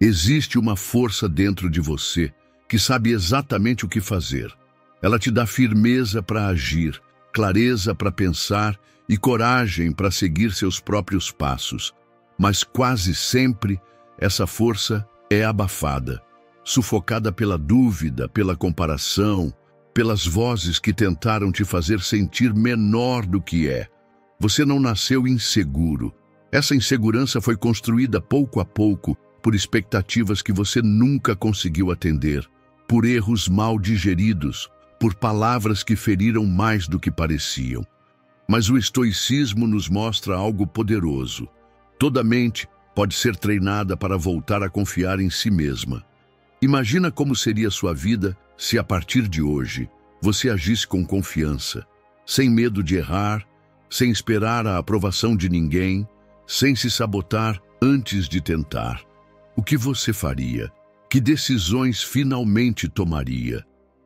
Existe uma força dentro de você que sabe exatamente o que fazer. Ela te dá firmeza para agir, clareza para pensar e coragem para seguir seus próprios passos. Mas quase sempre essa força é abafada, sufocada pela dúvida, pela comparação, pelas vozes que tentaram te fazer sentir menor do que é. Você não nasceu inseguro. Essa insegurança foi construída pouco a pouco por expectativas que você nunca conseguiu atender, por erros mal digeridos, por palavras que feriram mais do que pareciam. Mas o estoicismo nos mostra algo poderoso. Toda mente pode ser treinada para voltar a confiar em si mesma. Imagina como seria sua vida se, a partir de hoje, você agisse com confiança, sem medo de errar, sem esperar a aprovação de ninguém, sem se sabotar antes de tentar. O que você faria? Que decisões finalmente tomaria?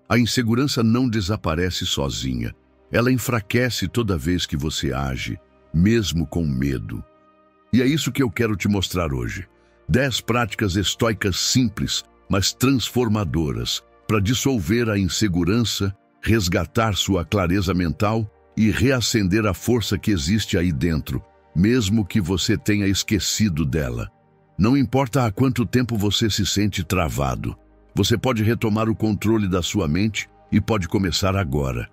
A insegurança não desaparece sozinha. Ela enfraquece toda vez que você age, mesmo com medo. E é isso que eu quero te mostrar hoje. 10 práticas estoicas simples, mas transformadoras, para dissolver a insegurança, resgatar sua clareza mental e reacender a força que existe aí dentro, mesmo que você tenha esquecido dela. Não importa há quanto tempo você se sente travado, você pode retomar o controle da sua mente e pode começar agora.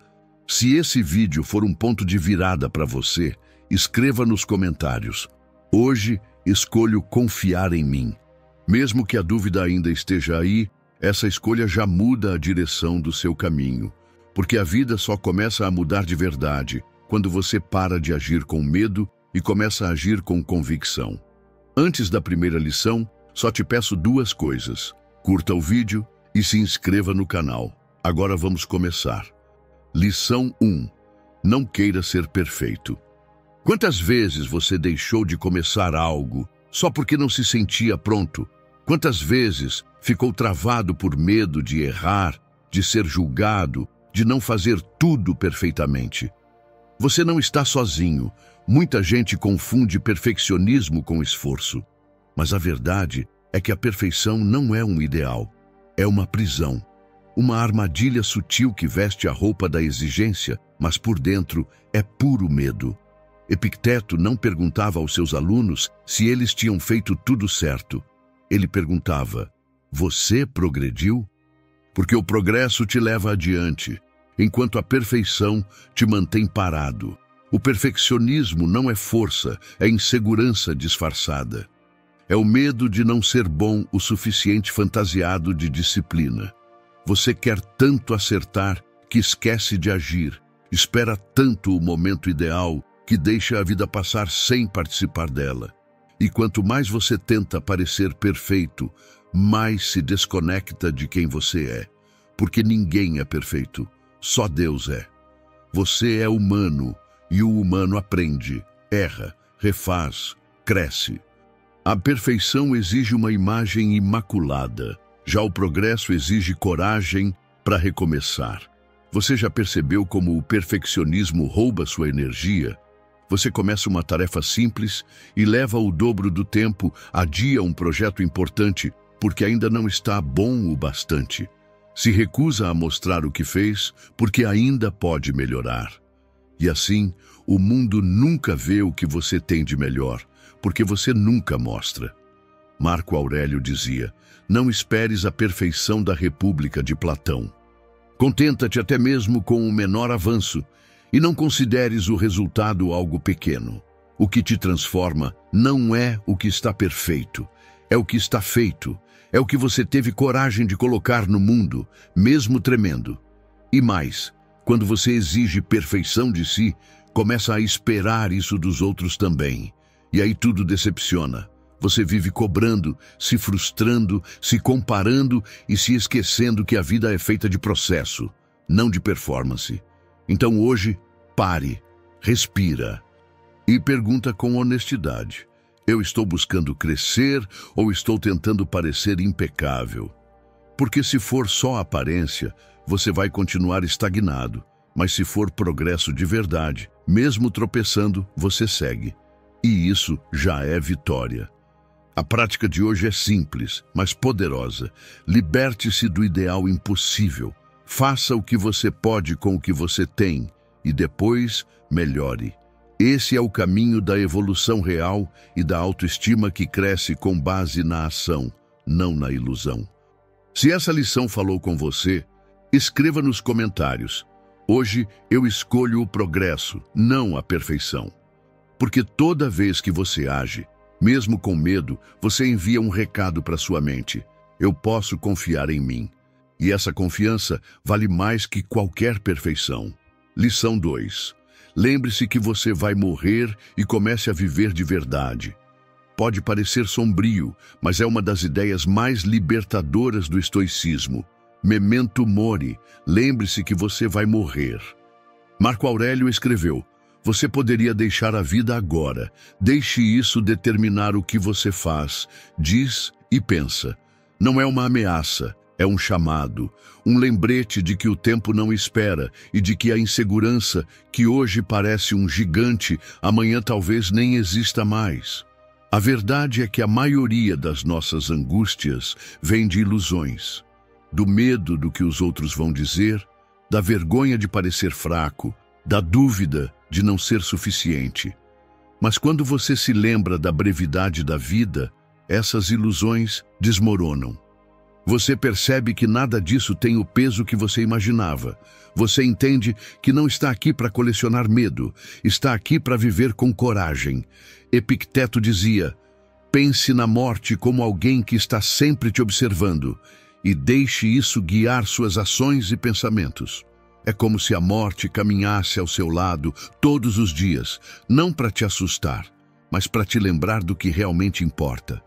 Se esse vídeo for um ponto de virada para você, escreva nos comentários: hoje escolho confiar em mim. Mesmo que a dúvida ainda esteja aí, essa escolha já muda a direção do seu caminho, porque a vida só começa a mudar de verdade quando você para de agir com medo e começa a agir com convicção. Antes da primeira lição, só te peço 2 coisas. Curta o vídeo e se inscreva no canal. Agora vamos começar. Lição 1. Não queira ser perfeito. Quantas vezes você deixou de começar algo só porque não se sentia pronto? Quantas vezes ficou travado por medo de errar, de ser julgado, de não fazer tudo perfeitamente? Você não está sozinho. Muita gente confunde perfeccionismo com esforço. Mas a verdade é que a perfeição não é um ideal, é uma prisão. Uma armadilha sutil que veste a roupa da exigência, mas por dentro é puro medo. Epicteto não perguntava aos seus alunos se eles tinham feito tudo certo. Ele perguntava: você progrediu? Porque o progresso te leva adiante, enquanto a perfeição te mantém parado. O perfeccionismo não é força, é insegurança disfarçada. É o medo de não ser bom o suficiente fantasiado de disciplina. Você quer tanto acertar que esquece de agir, espera tanto o momento ideal que deixa a vida passar sem participar dela. E quanto mais você tenta parecer perfeito, mais se desconecta de quem você é. Porque ninguém é perfeito, só Deus é. Você é humano e o humano aprende, erra, refaz, cresce. A perfeição exige uma imagem imaculada. Já o progresso exige coragem para recomeçar. Você já percebeu como o perfeccionismo rouba sua energia? Você começa uma tarefa simples e leva o dobro do tempo, adia um projeto importante porque ainda não está bom o bastante. Se recusa a mostrar o que fez porque ainda pode melhorar. E assim, o mundo nunca vê o que você tem de melhor, porque você nunca mostra. Marco Aurélio dizia: não esperes a perfeição da República de Platão. Contenta-te até mesmo com o menor avanço e não consideres o resultado algo pequeno. O que te transforma não é o que está perfeito, é o que está feito, é o que você teve coragem de colocar no mundo, mesmo tremendo. E mais, quando você exige perfeição de si, começa a esperar isso dos outros também. E aí tudo decepciona. Você vive cobrando, se frustrando, se comparando e se esquecendo que a vida é feita de processo, não de performance. Então hoje, pare, respira e pergunta com honestidade: eu estou buscando crescer ou estou tentando parecer impecável? Porque se for só aparência, você vai continuar estagnado. Mas se for progresso de verdade, mesmo tropeçando, você segue. E isso já é vitória. A prática de hoje é simples, mas poderosa. Liberte-se do ideal impossível. Faça o que você pode com o que você tem e depois melhore. Esse é o caminho da evolução real e da autoestima que cresce com base na ação, não na ilusão. Se essa lição falou com você, escreva nos comentários. Hoje eu escolho o progresso, não a perfeição. Porque toda vez que você age, mesmo com medo, você envia um recado para sua mente. Eu posso confiar em mim. E essa confiança vale mais que qualquer perfeição. Lição 2. Lembre-se que você vai morrer e comece a viver de verdade. Pode parecer sombrio, mas é uma das ideias mais libertadoras do estoicismo. Memento mori. Lembre-se que você vai morrer. Marco Aurélio escreveu: você poderia deixar a vida agora. Deixe isso determinar o que você faz, diz e pensa. Não é uma ameaça, é um chamado, um lembrete de que o tempo não espera e de que a insegurança, que hoje parece um gigante, amanhã talvez nem exista mais. A verdade é que a maioria das nossas angústias vem de ilusões, do medo do que os outros vão dizer, da vergonha de parecer fraco, da dúvida de não ser suficiente. Mas quando você se lembra da brevidade da vida, essas ilusões desmoronam. Você percebe que nada disso tem o peso que você imaginava. Você entende que não está aqui para colecionar medo, está aqui para viver com coragem. Epicteto dizia: pense na morte como alguém que está sempre te observando e deixe isso guiar suas ações e pensamentos. É como se a morte caminhasse ao seu lado todos os dias, não para te assustar, mas para te lembrar do que realmente importa.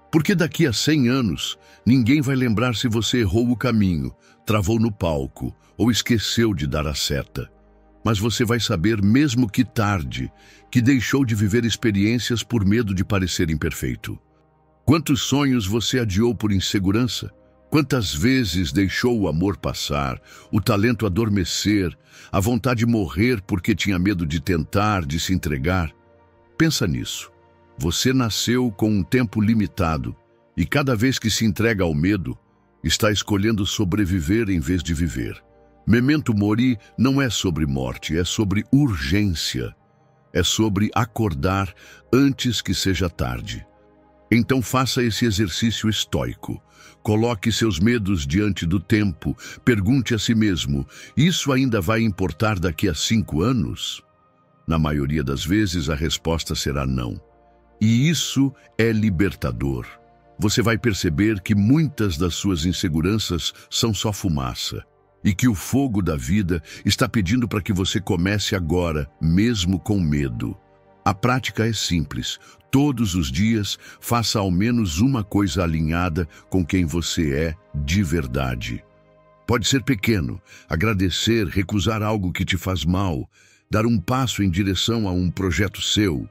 Porque daqui a 100 anos, ninguém vai lembrar se você errou o caminho, travou no palco ou esqueceu de dar a seta. Mas você vai saber, mesmo que tarde, que deixou de viver experiências por medo de parecer imperfeito. Quantos sonhos você adiou por insegurança? Quantas vezes deixou o amor passar, o talento adormecer, a vontade morrer porque tinha medo de tentar, de se entregar? Pensa nisso. Você nasceu com um tempo limitado e cada vez que se entrega ao medo, está escolhendo sobreviver em vez de viver. Memento mori não é sobre morte, é sobre urgência. É sobre acordar antes que seja tarde. Então faça esse exercício estoico. Coloque seus medos diante do tempo. Pergunte a si mesmo: isso ainda vai importar daqui a 5 anos? Na maioria das vezes a resposta será não. E isso é libertador. Você vai perceber que muitas das suas inseguranças são só fumaça. E que o fogo da vida está pedindo para que você comece agora, mesmo com medo. A prática é simples. Todos os dias, faça ao menos uma coisa alinhada com quem você é de verdade. Pode ser pequeno, agradecer, recusar algo que te faz mal, dar um passo em direção a um projeto seu.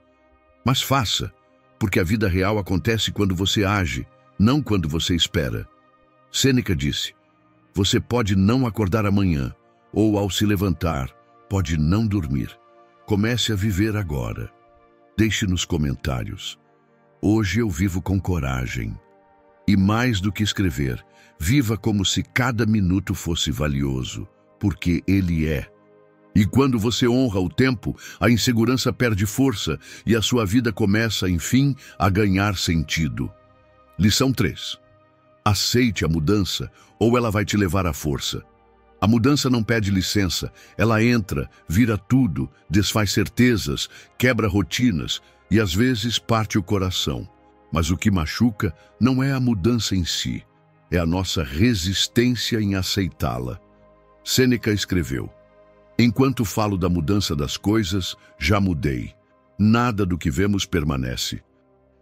Mas faça, porque a vida real acontece quando você age, não quando você espera. Sêneca disse: você pode não acordar amanhã, ou ao se levantar, pode não dormir. Comece a viver agora. Deixe nos comentários: hoje eu vivo com coragem. E mais do que escrever, viva como se cada minuto fosse valioso, porque ele é. E quando você honra o tempo, a insegurança perde força e a sua vida começa, enfim, a ganhar sentido. Lição 3. Aceite a mudança ou ela vai te levar à força. A mudança não pede licença, ela entra, vira tudo, desfaz certezas, quebra rotinas e às vezes parte o coração. Mas o que machuca não é a mudança em si, é a nossa resistência em aceitá-la. Sêneca escreveu: enquanto falo da mudança das coisas, já mudei. Nada do que vemos permanece.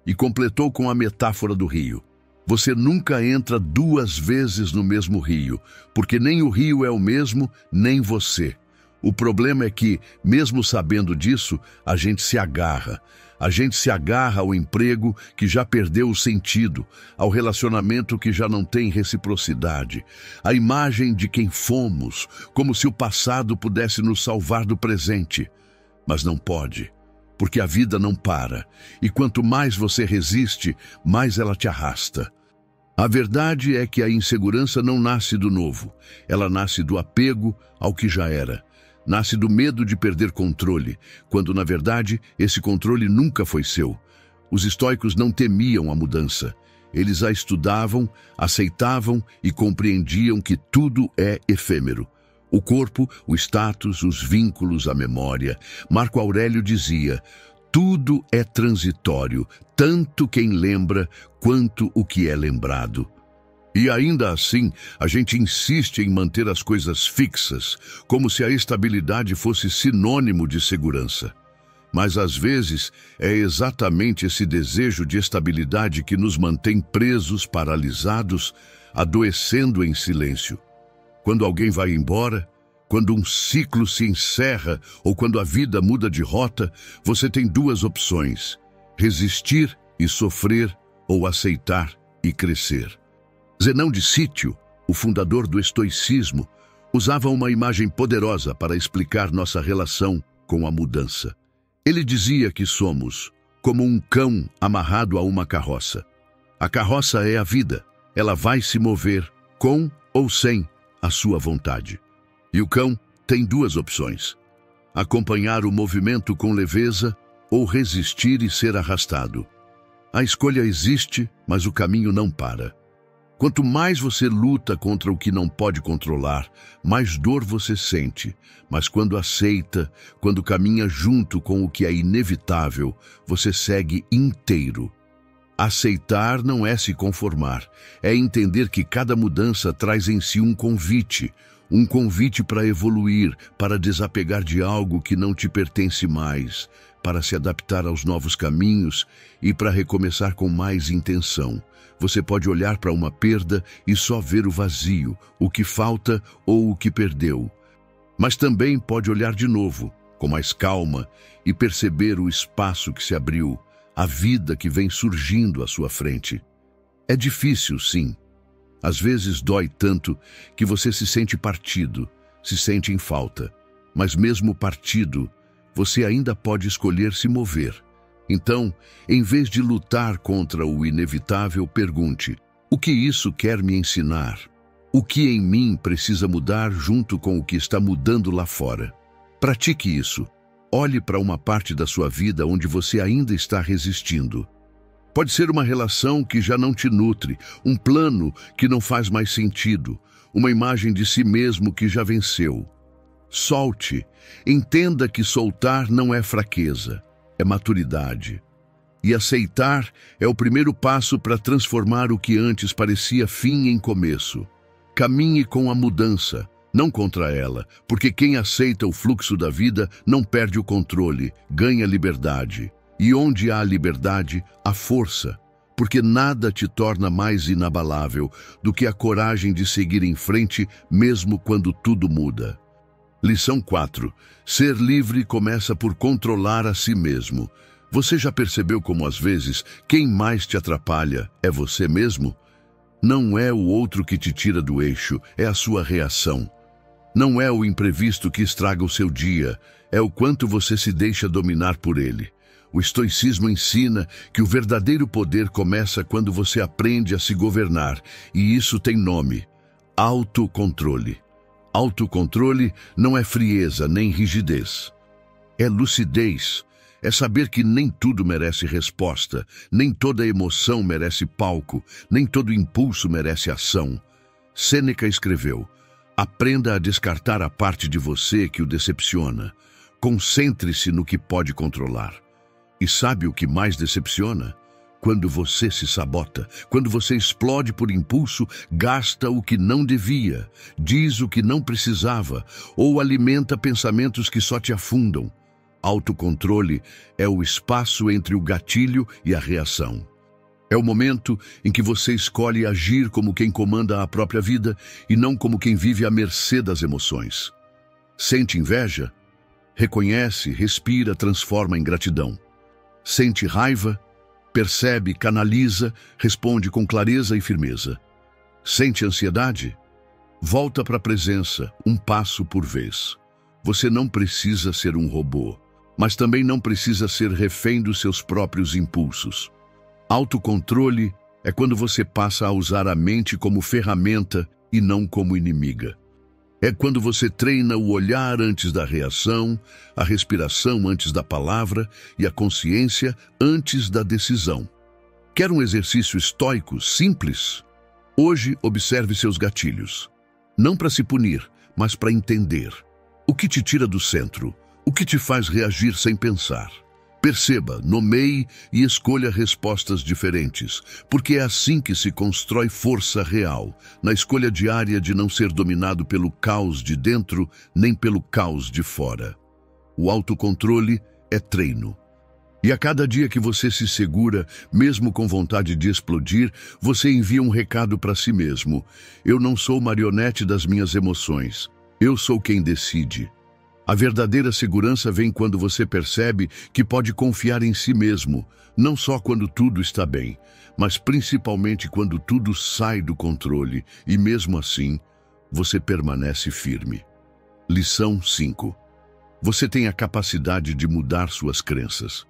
E completou com a metáfora do rio. Você nunca entra 2 vezes no mesmo rio, porque nem o rio é o mesmo, nem você. O problema é que, mesmo sabendo disso, a gente se agarra. A gente se agarra ao emprego que já perdeu o sentido, ao relacionamento que já não tem reciprocidade, à imagem de quem fomos, como se o passado pudesse nos salvar do presente. Mas não pode, porque a vida não para, e quanto mais você resiste, mais ela te arrasta. A verdade é que a insegurança não nasce do novo, ela nasce do apego ao que já era. Nasce do medo de perder controle, quando na verdade esse controle nunca foi seu. Os estoicos não temiam a mudança. Eles a estudavam, aceitavam e compreendiam que tudo é efêmero. O corpo, o status, os vínculos, a memória. Marco Aurélio dizia: tudo é transitório, tanto quem lembra quanto o que é lembrado. E ainda assim, a gente insiste em manter as coisas fixas, como se a estabilidade fosse sinônimo de segurança. Mas às vezes é exatamente esse desejo de estabilidade que nos mantém presos, paralisados, adoecendo em silêncio. Quando alguém vai embora, quando um ciclo se encerra ou quando a vida muda de rota, você tem duas opções: resistir e sofrer ou aceitar e crescer. Zenão de Cítio, o fundador do estoicismo, usava uma imagem poderosa para explicar nossa relação com a mudança. Ele dizia que somos como um cão amarrado a uma carroça. A carroça é a vida, ela vai se mover com ou sem a sua vontade. E o cão tem duas opções: acompanhar o movimento com leveza ou resistir e ser arrastado. A escolha existe, mas o caminho não para. Quanto mais você luta contra o que não pode controlar, mais dor você sente. Mas quando aceita, quando caminha junto com o que é inevitável, você segue inteiro. Aceitar não é se conformar, é entender que cada mudança traz em si um convite para evoluir, para desapegar de algo que não te pertence mais, para se adaptar aos novos caminhos e para recomeçar com mais intenção. Você pode olhar para uma perda e só ver o vazio, o que falta ou o que perdeu. Mas também pode olhar de novo, com mais calma, e perceber o espaço que se abriu, a vida que vem surgindo à sua frente. É difícil, sim. Às vezes dói tanto que você se sente partido, se sente em falta. Mas mesmo partido, você ainda pode escolher se mover. Então, em vez de lutar contra o inevitável, pergunte: o que isso quer me ensinar? O que em mim precisa mudar junto com o que está mudando lá fora? Pratique isso. Olhe para uma parte da sua vida onde você ainda está resistindo. Pode ser uma relação que já não te nutre, um plano que não faz mais sentido, uma imagem de si mesmo que já venceu. Solte. Entenda que soltar não é fraqueza, é maturidade. E aceitar é o primeiro passo para transformar o que antes parecia fim em começo. Caminhe com a mudança, não contra ela, porque quem aceita o fluxo da vida não perde o controle, ganha liberdade. E onde há liberdade, há força, porque nada te torna mais inabalável do que a coragem de seguir em frente mesmo quando tudo muda. Lição 4. Ser livre começa por controlar a si mesmo. Você já percebeu como às vezes quem mais te atrapalha é você mesmo? Não é o outro que te tira do eixo, é a sua reação. Não é o imprevisto que estraga o seu dia, é o quanto você se deixa dominar por ele. O estoicismo ensina que o verdadeiro poder começa quando você aprende a se governar, e isso tem nome: autocontrole. Autocontrole não é frieza nem rigidez. É lucidez. É saber que nem tudo merece resposta, nem toda emoção merece palco, nem todo impulso merece ação. Sêneca escreveu: aprenda a descartar a parte de você que o decepciona. Concentre-se no que pode controlar. E sabe o que mais decepciona? Quando você se sabota, quando você explode por impulso, gasta o que não devia, diz o que não precisava, ou alimenta pensamentos que só te afundam. Autocontrole é o espaço entre o gatilho e a reação. É o momento em que você escolhe agir como quem comanda a própria vida e não como quem vive à mercê das emoções. Sente inveja? Reconhece, respira, transforma em gratidão. Sente raiva? Percebe, canaliza, responde com clareza e firmeza. Sente ansiedade? Volta para a presença, um passo por vez. Você não precisa ser um robô, mas também não precisa ser refém dos seus próprios impulsos. Autocontrole é quando você passa a usar a mente como ferramenta e não como inimiga. É quando você treina o olhar antes da reação, a respiração antes da palavra e a consciência antes da decisão. Quer um exercício estoico simples? Hoje, observe seus gatilhos. Não para se punir, mas para entender. O que te tira do centro? O que te faz reagir sem pensar? Perceba, nomeie e escolha respostas diferentes, porque é assim que se constrói força real, na escolha diária de não ser dominado pelo caos de dentro, nem pelo caos de fora. O autocontrole é treino. E a cada dia que você se segura, mesmo com vontade de explodir, você envia um recado para si mesmo. Eu não sou marionete das minhas emoções. Eu sou quem decide. A verdadeira segurança vem quando você percebe que pode confiar em si mesmo, não só quando tudo está bem, mas principalmente quando tudo sai do controle e, mesmo assim, você permanece firme. Lição 5. Você tem a capacidade de mudar suas crenças.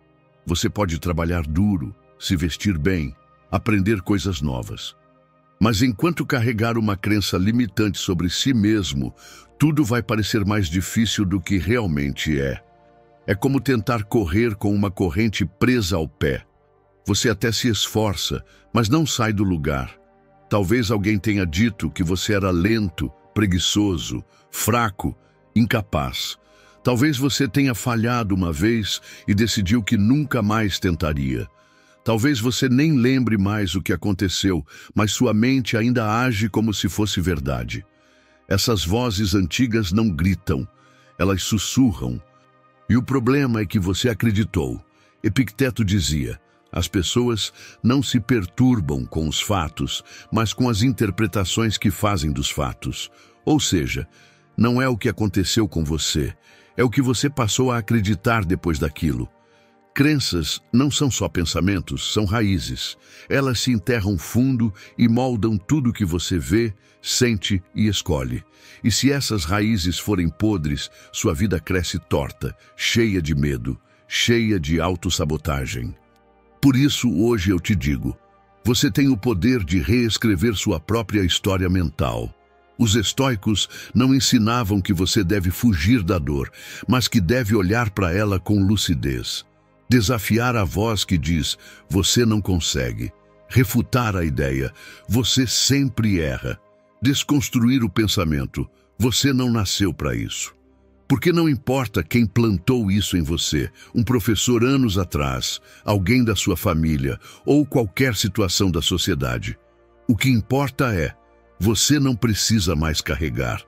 Você pode trabalhar duro, se vestir bem, aprender coisas novas. Mas enquanto carregar uma crença limitante sobre si mesmo, tudo vai parecer mais difícil do que realmente é. É como tentar correr com uma corrente presa ao pé. Você até se esforça, mas não sai do lugar. Talvez alguém tenha dito que você era lento, preguiçoso, fraco, incapaz. Talvez você tenha falhado uma vez e decidiu que nunca mais tentaria. Talvez você nem lembre mais o que aconteceu, mas sua mente ainda age como se fosse verdade. Essas vozes antigas não gritam, elas sussurram. E o problema é que você acreditou. Epicteto dizia: as pessoas não se perturbam com os fatos, mas com as interpretações que fazem dos fatos. Ou seja, não é o que aconteceu com você, é o que você passou a acreditar depois daquilo. Crenças não são só pensamentos, são raízes. Elas se enterram fundo e moldam tudo que você vê, sente e escolhe. E se essas raízes forem podres, sua vida cresce torta, cheia de medo, cheia de autossabotagem. Por isso, hoje eu te digo, você tem o poder de reescrever sua própria história mental. Os estoicos não ensinavam que você deve fugir da dor, mas que deve olhar para ela com lucidez. Desafiar a voz que diz, você não consegue. Refutar a ideia, você sempre erra. Desconstruir o pensamento, você não nasceu para isso. Porque não importa quem plantou isso em você, um professor anos atrás, alguém da sua família ou qualquer situação da sociedade. O que importa é, você não precisa mais carregar.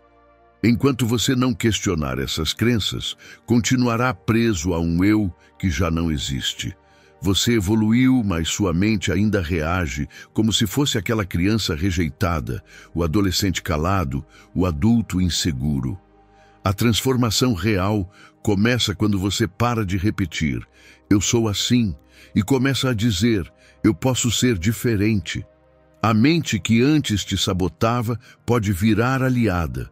Enquanto você não questionar essas crenças, continuará preso a um eu que já não existe. Você evoluiu, mas sua mente ainda reage como se fosse aquela criança rejeitada, o adolescente calado, o adulto inseguro. A transformação real começa quando você para de repetir, eu sou assim, e começa a dizer, eu posso ser diferente. A mente que antes te sabotava pode virar aliada.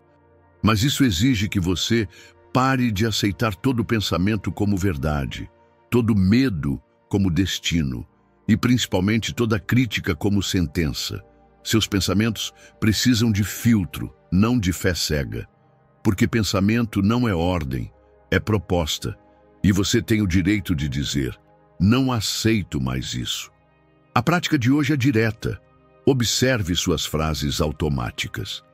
Mas isso exige que você pare de aceitar todo pensamento como verdade, todo medo como destino e principalmente toda crítica como sentença. Seus pensamentos precisam de filtro, não de fé cega. Porque pensamento não é ordem, é proposta. E você tem o direito de dizer, não aceito mais isso. A prática de hoje é direta. Observe suas frases automáticas.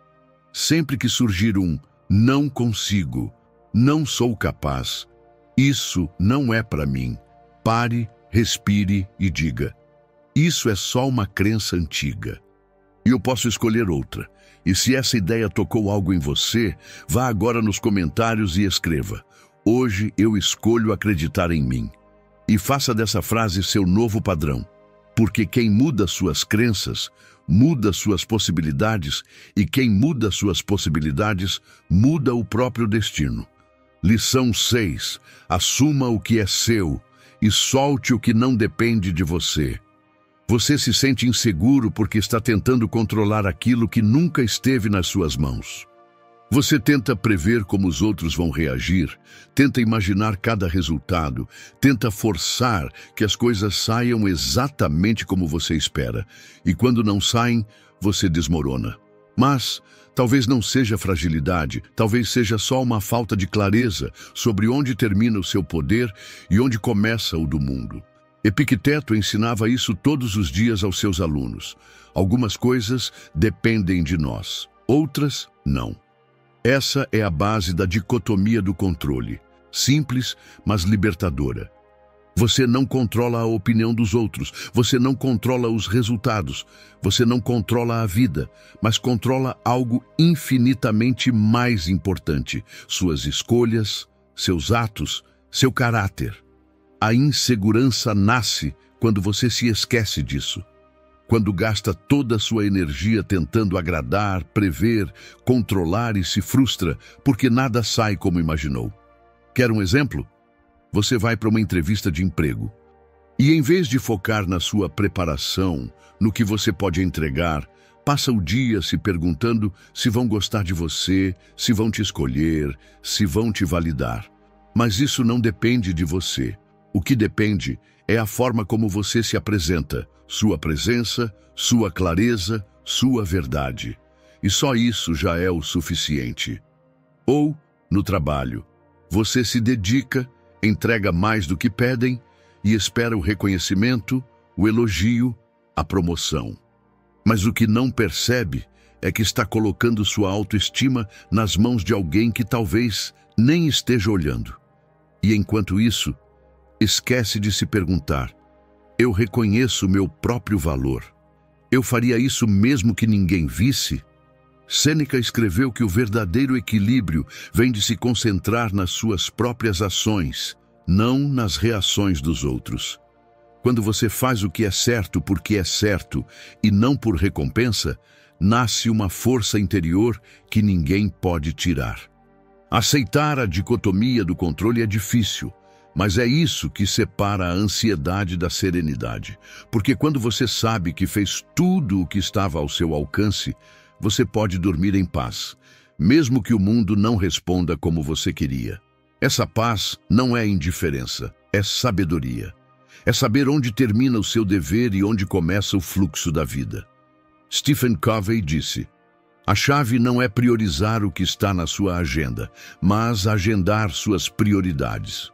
Sempre que surgir um não consigo, não sou capaz, isso não é para mim, pare, respire e diga, isso é só uma crença antiga. E eu posso escolher outra. E se essa ideia tocou algo em você, vá agora nos comentários e escreva, hoje eu escolho acreditar em mim. E faça dessa frase seu novo padrão. Porque quem muda suas crenças, muda suas possibilidades, e quem muda suas possibilidades, muda o próprio destino. Lição 6. Assuma o que é seu e solte o que não depende de você. Você se sente inseguro porque está tentando controlar aquilo que nunca esteve nas suas mãos. Você tenta prever como os outros vão reagir, tenta imaginar cada resultado, tenta forçar que as coisas saiam exatamente como você espera. E quando não saem, você desmorona. Mas talvez não seja fragilidade, talvez seja só uma falta de clareza sobre onde termina o seu poder e onde começa o do mundo. Epicteto ensinava isso todos os dias aos seus alunos. Algumas coisas dependem de nós, outras não. Essa é a base da dicotomia do controle, simples, mas libertadora. Você não controla a opinião dos outros, você não controla os resultados, você não controla a vida, mas controla algo infinitamente mais importante: suas escolhas, seus atos, seu caráter. A insegurança nasce quando você se esquece disso. Quando gasta toda a sua energia tentando agradar, prever, controlar e se frustra porque nada sai como imaginou. Quer um exemplo? Você vai para uma entrevista de emprego e, em vez de focar na sua preparação, no que você pode entregar, passa o dia se perguntando se vão gostar de você, se vão te escolher, se vão te validar. Mas isso não depende de você. O que depende é a forma como você se apresenta, sua presença, sua clareza, sua verdade. E só isso já é o suficiente. Ou, no trabalho, você se dedica, entrega mais do que pedem e espera o reconhecimento, o elogio, a promoção. Mas o que não percebe é que está colocando sua autoestima nas mãos de alguém que talvez nem esteja olhando. E enquanto isso, esquece de se perguntar: eu reconheço meu próprio valor. Eu faria isso mesmo que ninguém visse? Sêneca escreveu que o verdadeiro equilíbrio vem de se concentrar nas suas próprias ações, não nas reações dos outros. Quando você faz o que é certo porque é certo e não por recompensa, nasce uma força interior que ninguém pode tirar. Aceitar a dicotomia do controle é difícil, mas é isso que separa a ansiedade da serenidade. Porque quando você sabe que fez tudo o que estava ao seu alcance, você pode dormir em paz, mesmo que o mundo não responda como você queria. Essa paz não é indiferença, é sabedoria. É saber onde termina o seu dever e onde começa o fluxo da vida. Stephen Covey disse: a chave não é priorizar o que está na sua agenda, mas agendar suas prioridades.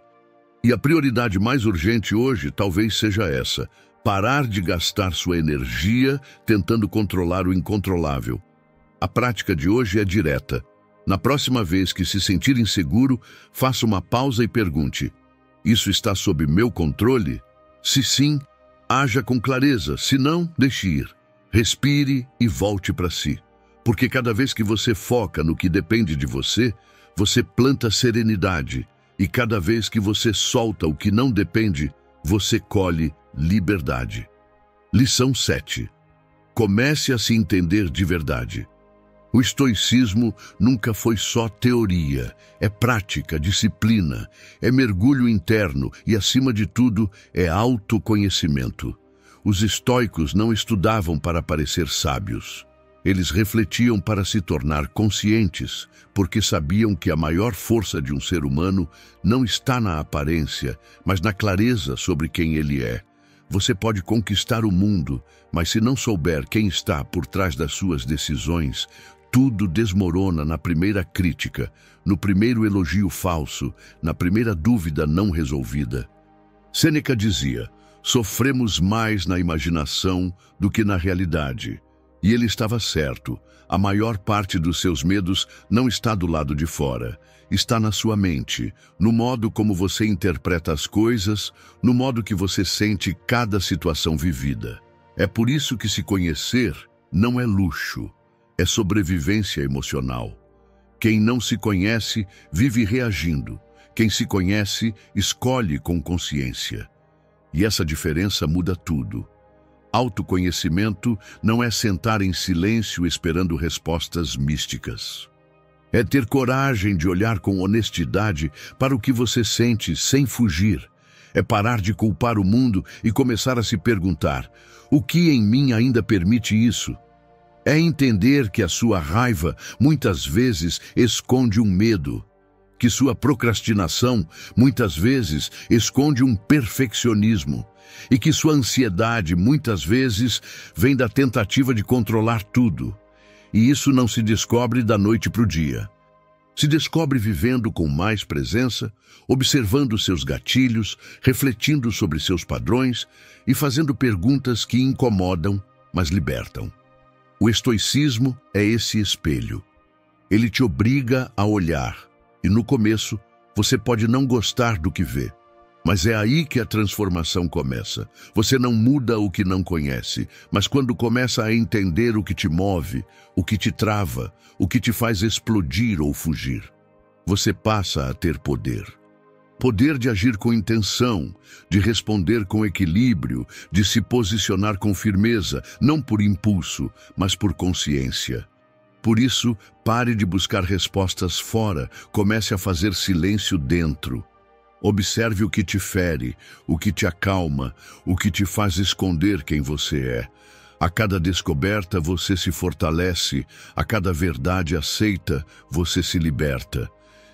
E a prioridade mais urgente hoje talvez seja essa: parar de gastar sua energia tentando controlar o incontrolável. A prática de hoje é direta. Na próxima vez que se sentir inseguro, faça uma pausa e pergunte: isso está sob meu controle? Se sim, haja com clareza. Se não, deixe ir. Respire e volte para si. Porque cada vez que você foca no que depende de você, você planta serenidade. E cada vez que você solta o que não depende, você colhe liberdade. Lição 7. Comece a se entender de verdade. O estoicismo nunca foi só teoria, é prática, disciplina, é mergulho interno e, acima de tudo, é autoconhecimento. Os estoicos não estudavam para parecer sábios. Eles refletiam para se tornar conscientes, porque sabiam que a maior força de um ser humano não está na aparência, mas na clareza sobre quem ele é. Você pode conquistar o mundo, mas se não souber quem está por trás das suas decisões, tudo desmorona na primeira crítica, no primeiro elogio falso, na primeira dúvida não resolvida. Sêneca dizia: sofremos mais na imaginação do que na realidade. E ele estava certo. A maior parte dos seus medos não está do lado de fora. Está na sua mente, no modo como você interpreta as coisas, no modo que você sente cada situação vivida. É por isso que se conhecer não é luxo, é sobrevivência emocional. Quem não se conhece vive reagindo. Quem se conhece escolhe com consciência. E essa diferença muda tudo. Autoconhecimento não é sentar em silêncio esperando respostas místicas. É ter coragem de olhar com honestidade para o que você sente sem fugir. É parar de culpar o mundo e começar a se perguntar: o que em mim ainda permite isso? É entender que a sua raiva muitas vezes esconde um medo, que sua procrastinação muitas vezes esconde um perfeccionismo e que sua ansiedade muitas vezes vem da tentativa de controlar tudo. E isso não se descobre da noite para o dia. Se descobre vivendo com mais presença, observando seus gatilhos, refletindo sobre seus padrões e fazendo perguntas que incomodam, mas libertam. O estoicismo é esse espelho. Ele te obriga a olhar, e no começo você pode não gostar do que vê. Mas é aí que a transformação começa. Você não muda o que não conhece, mas quando começa a entender o que te move, o que te trava, o que te faz explodir ou fugir, você passa a ter poder. Poder de agir com intenção, de responder com equilíbrio, de se posicionar com firmeza, não por impulso, mas por consciência. Por isso, pare de buscar respostas fora, comece a fazer silêncio dentro. Observe o que te fere, o que te acalma, o que te faz esconder quem você é. A cada descoberta você se fortalece, a cada verdade aceita, você se liberta.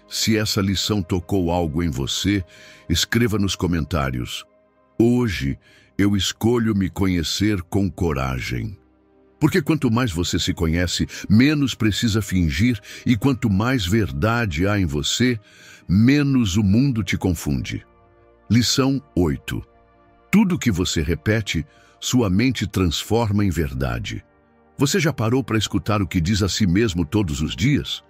Se essa lição tocou algo em você, escreva nos comentários. Hoje eu escolho me conhecer com coragem. Porque quanto mais você se conhece, menos precisa fingir, e quanto mais verdade há em você, menos o mundo te confunde. Lição 8. Tudo que você repete, sua mente transforma em verdade. Você já parou para escutar o que diz a si mesmo todos os dias?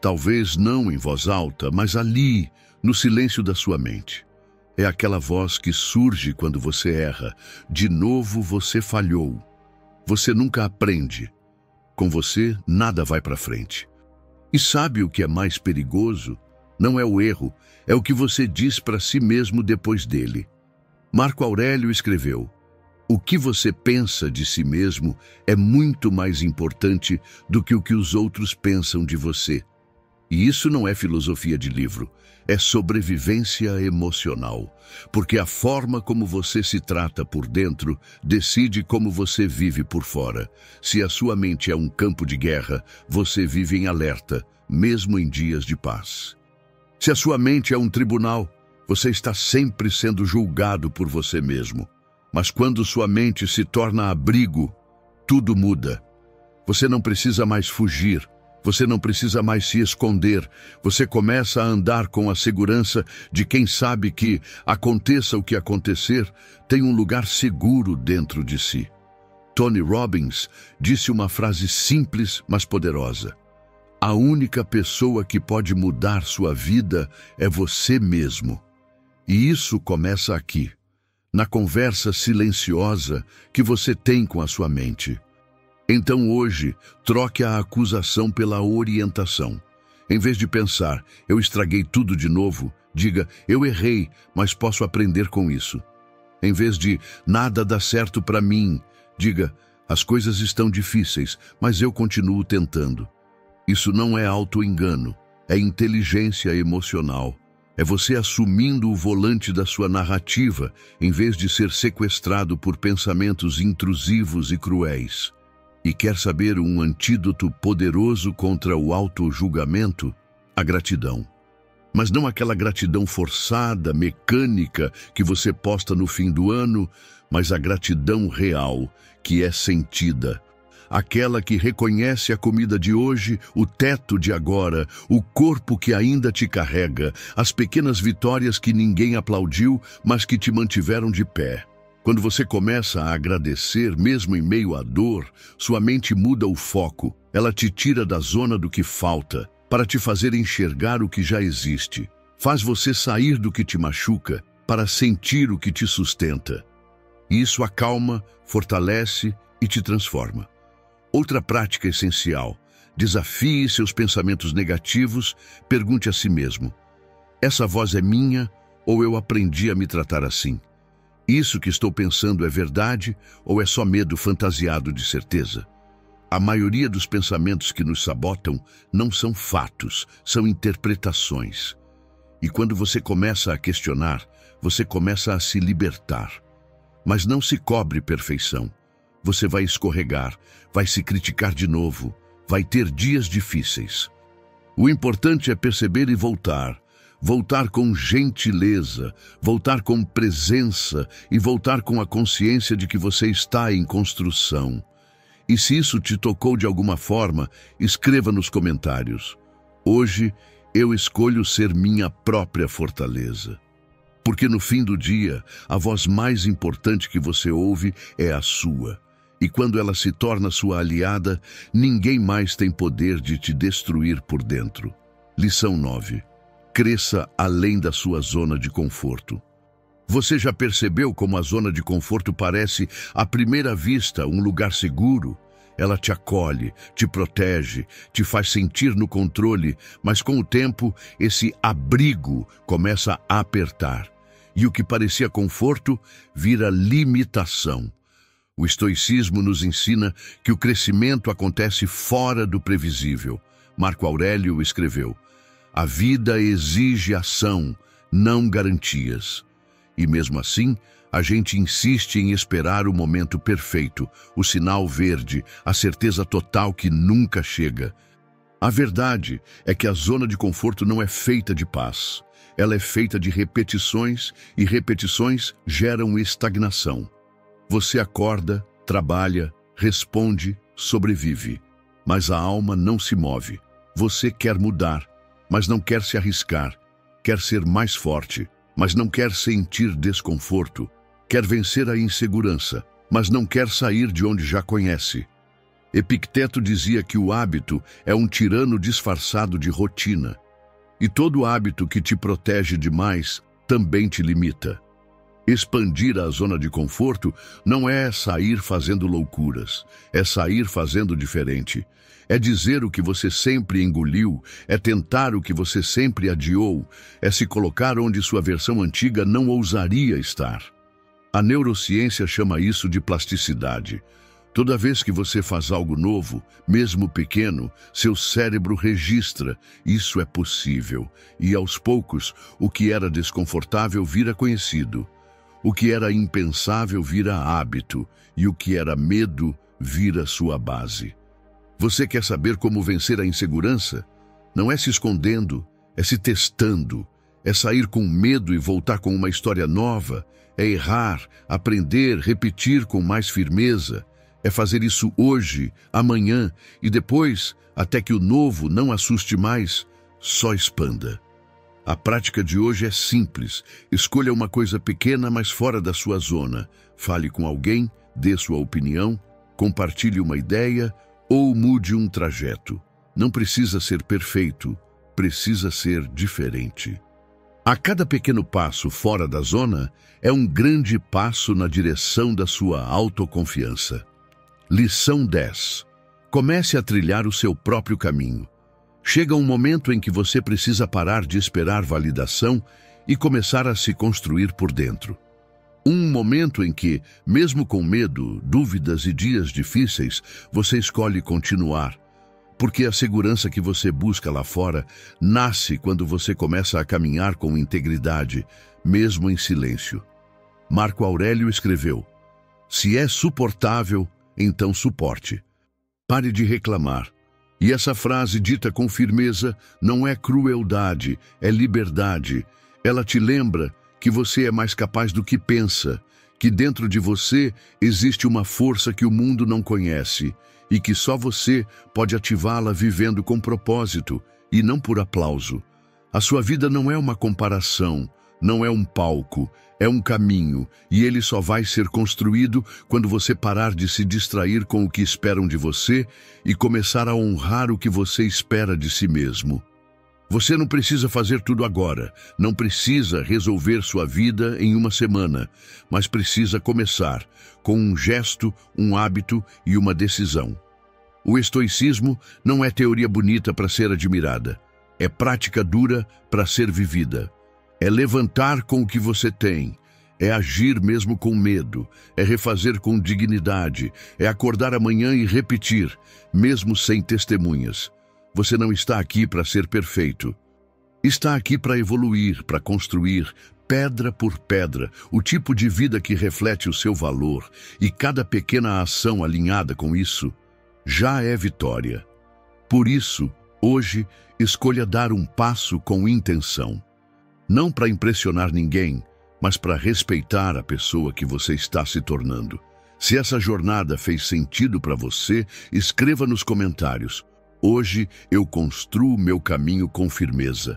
Talvez não em voz alta, mas ali, no silêncio da sua mente. É aquela voz que surge quando você erra. De novo você falhou. Você nunca aprende. Com você, nada vai para frente. E sabe o que é mais perigoso? Não é o erro, é o que você diz para si mesmo depois dele. Marco Aurélio escreveu: o que você pensa de si mesmo é muito mais importante do que o que os outros pensam de você. E isso não é filosofia de livro, é sobrevivência emocional. Porque a forma como você se trata por dentro decide como você vive por fora. Se a sua mente é um campo de guerra, você vive em alerta, mesmo em dias de paz. Se a sua mente é um tribunal, você está sempre sendo julgado por você mesmo. Mas quando sua mente se torna abrigo, tudo muda. Você não precisa mais fugir. Você não precisa mais se esconder. Você começa a andar com a segurança de quem sabe que, aconteça o que acontecer, tem um lugar seguro dentro de si. Tony Robbins disse uma frase simples, mas poderosa. A única pessoa que pode mudar sua vida é você mesmo. E isso começa aqui, na conversa silenciosa que você tem com a sua mente. Então hoje, troque a acusação pela orientação. Em vez de pensar, eu estraguei tudo de novo, diga, eu errei, mas posso aprender com isso. Em vez de, nada dá certo para mim, diga, as coisas estão difíceis, mas eu continuo tentando. Isso não é auto-engano, é inteligência emocional. É você assumindo o volante da sua narrativa, em vez de ser sequestrado por pensamentos intrusivos e cruéis. E quer saber um antídoto poderoso contra o auto-julgamento? A gratidão. Mas não aquela gratidão forçada, mecânica, que você posta no fim do ano, mas a gratidão real, que é sentida. Aquela que reconhece a comida de hoje, o teto de agora, o corpo que ainda te carrega, as pequenas vitórias que ninguém aplaudiu, mas que te mantiveram de pé. Quando você começa a agradecer, mesmo em meio à dor, sua mente muda o foco. Ela te tira da zona do que falta, para te fazer enxergar o que já existe. Faz você sair do que te machuca, para sentir o que te sustenta. Isso acalma, fortalece e te transforma. Outra prática essencial: desafie seus pensamentos negativos, pergunte a si mesmo: essa voz é minha ou eu aprendi a me tratar assim? Isso que estou pensando é verdade ou é só medo fantasiado de certeza? A maioria dos pensamentos que nos sabotam não são fatos, são interpretações. E quando você começa a questionar, você começa a se libertar. Mas não se cobre perfeição. Você vai escorregar, vai se criticar de novo, vai ter dias difíceis. O importante é perceber e voltar. Voltar com gentileza, voltar com presença e voltar com a consciência de que você está em construção. E se isso te tocou de alguma forma, escreva nos comentários. Hoje, eu escolho ser minha própria fortaleza. Porque no fim do dia, a voz mais importante que você ouve é a sua. E quando ela se torna sua aliada, ninguém mais tem poder de te destruir por dentro. Lição 9. Cresça além da sua zona de conforto. Você já percebeu como a zona de conforto parece, à primeira vista, um lugar seguro? Ela te acolhe, te protege, te faz sentir no controle, mas com o tempo, esse abrigo começa a apertar. E o que parecia conforto vira limitação. O estoicismo nos ensina que o crescimento acontece fora do previsível. Marco Aurélio escreveu: a vida exige ação, não garantias. E mesmo assim, a gente insiste em esperar o momento perfeito, o sinal verde, a certeza total que nunca chega. A verdade é que a zona de conforto não é feita de paz. Ela é feita de repetições, e repetições geram estagnação. Você acorda, trabalha, responde, sobrevive. Mas a alma não se move. Você quer mudar, mas não quer se arriscar. Quer ser mais forte, mas não quer sentir desconforto. Quer vencer a insegurança, mas não quer sair de onde já conhece. Epicteto dizia que o hábito é um tirano disfarçado de rotina. E todo hábito que te protege demais também te limita. Expandir a zona de conforto não é sair fazendo loucuras, é sair fazendo diferente. É dizer o que você sempre engoliu, é tentar o que você sempre adiou, é se colocar onde sua versão antiga não ousaria estar. A neurociência chama isso de plasticidade. Toda vez que você faz algo novo, mesmo pequeno, seu cérebro registra: isso é possível. E aos poucos, o que era desconfortável vira conhecido. O que era impensável vira hábito, e o que era medo vira sua base. Você quer saber como vencer a insegurança? Não é se escondendo, é se testando, é sair com medo e voltar com uma história nova, é errar, aprender, repetir com mais firmeza, é fazer isso hoje, amanhã e depois, até que o novo não assuste mais, só expanda. A prática de hoje é simples. Escolha uma coisa pequena, mas fora da sua zona. Fale com alguém, dê sua opinião, compartilhe uma ideia ou mude um trajeto. Não precisa ser perfeito, precisa ser diferente. A cada pequeno passo fora da zona é um grande passo na direção da sua autoconfiança. Lição 10. Comece a trilhar o seu próprio caminho. Chega um momento em que você precisa parar de esperar validação e começar a se construir por dentro. Um momento em que, mesmo com medo, dúvidas e dias difíceis, você escolhe continuar. Porque a segurança que você busca lá fora nasce quando você começa a caminhar com integridade, mesmo em silêncio. Marco Aurélio escreveu: se é suportável, então suporte. Pare de reclamar. E essa frase dita com firmeza não é crueldade, é liberdade. Ela te lembra que você é mais capaz do que pensa, que dentro de você existe uma força que o mundo não conhece e que só você pode ativá-la vivendo com propósito e não por aplauso. A sua vida não é uma comparação, não é um palco, é um caminho, e ele só vai ser construído quando você parar de se distrair com o que esperam de você e começar a honrar o que você espera de si mesmo. Você não precisa fazer tudo agora, não precisa resolver sua vida em uma semana, mas precisa começar com um gesto, um hábito e uma decisão. O estoicismo não é teoria bonita para ser admirada, é prática dura para ser vivida. É levantar com o que você tem, é agir mesmo com medo, é refazer com dignidade, é acordar amanhã e repetir, mesmo sem testemunhas. Você não está aqui para ser perfeito. Está aqui para evoluir, para construir, pedra por pedra, o tipo de vida que reflete o seu valor e cada pequena ação alinhada com isso, já é vitória. Por isso, hoje, escolha dar um passo com intenção. Não para impressionar ninguém, mas para respeitar a pessoa que você está se tornando. Se essa jornada fez sentido para você, escreva nos comentários. Hoje eu construo meu caminho com firmeza.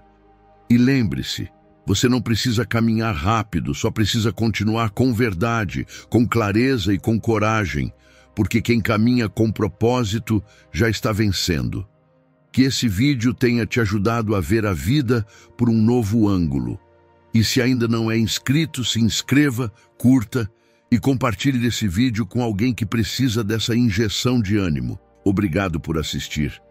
E lembre-se, você não precisa caminhar rápido, só precisa continuar com verdade, com clareza e com coragem, porque quem caminha com propósito já está vencendo. Que esse vídeo tenha te ajudado a ver a vida por um novo ângulo. E se ainda não é inscrito, se inscreva, curta e compartilhe esse vídeo com alguém que precisa dessa injeção de ânimo. Obrigado por assistir.